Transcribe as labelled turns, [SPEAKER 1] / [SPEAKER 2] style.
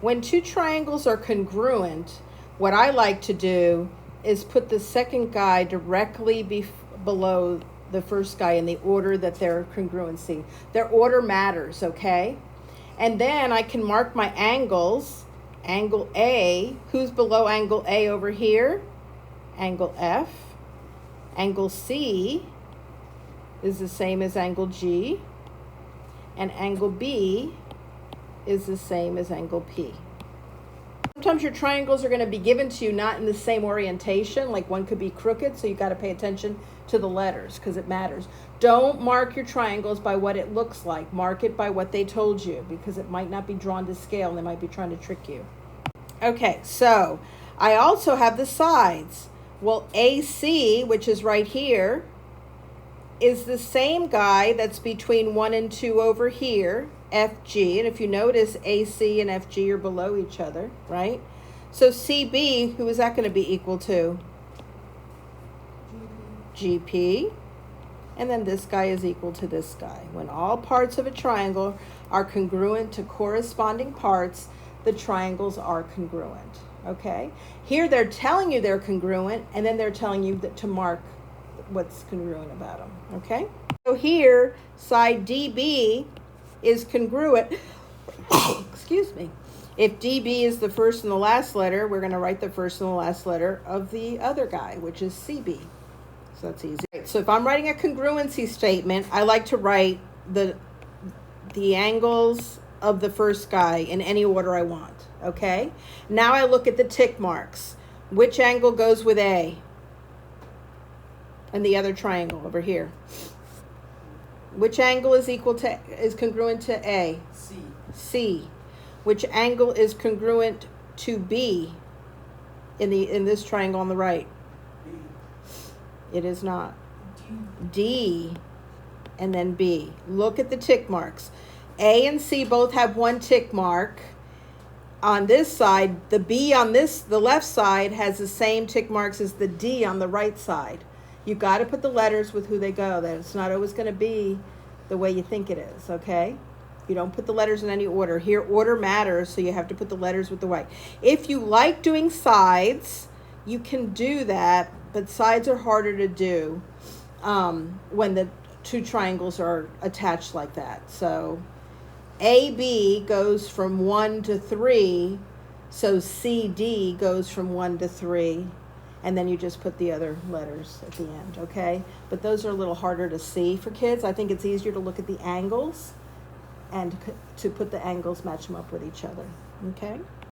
[SPEAKER 1] When two triangles are congruent, what I like to do is put the second guy directly below the first guy in the order that they're congruency. Their order matters, okay? And then I can mark my angles. Angle A, who's below angle A over here? Angle F. Angle C is the same as angle G. And angle B is the same as angle P. Sometimes your triangles are going to be given to you not in the same orientation, like one could be crooked, so you got to pay attention to the letters because it matters. Don't mark your triangles by what it looks like. Mark it by what they told you because it might not be drawn to scale and they might be trying to trick you. Okay, so I also have the sides. Well, AC, which is right here, is the same guy that's between 1 and 2 over here, FG. And if you notice, AC and FG are below each other, right? So CB, who is that going to be equal to? GP. And then this guy is equal to this guy. When all parts of a triangle are congruent to corresponding parts, the triangles are congruent, okay? Here they're telling you they're congruent, and then they're telling you that to mark what's congruent about them, okay? So here, side DB is congruent. Excuse me. If DB is the first and the last letter, we're going to write the first and the last letter of the other guy, which is CB. So that's easy. So if I'm writing a congruency statement, I like to write the angles of the first guy in any order I want, okay? Now I look at the tick marks. Which angle goes with A? And the other triangle over here. Which angle is congruent to A?
[SPEAKER 2] C.
[SPEAKER 1] C. Which angle is congruent to B in this triangle on the right?
[SPEAKER 2] B.
[SPEAKER 1] It is not.
[SPEAKER 2] D.
[SPEAKER 1] D and then B. Look at the tick marks. A and C both have one tick mark. On this side, the B on the left side has the same tick marks as the D on the right side. You've got to put the letters with who they go. That it's not always going to be the way you think it is, okay? You don't put the letters in any order. Here, order matters, so you have to put the letters with the right. If you like doing sides, you can do that, but sides are harder to do when the two triangles are attached like that. So AB goes from 1 to 3, so CD goes from 1 to 3. And then you just put the other letters at the end, okay? But those are a little harder to see for kids. I think it's easier to look at the angles and to put the angles, match them up with each other, okay?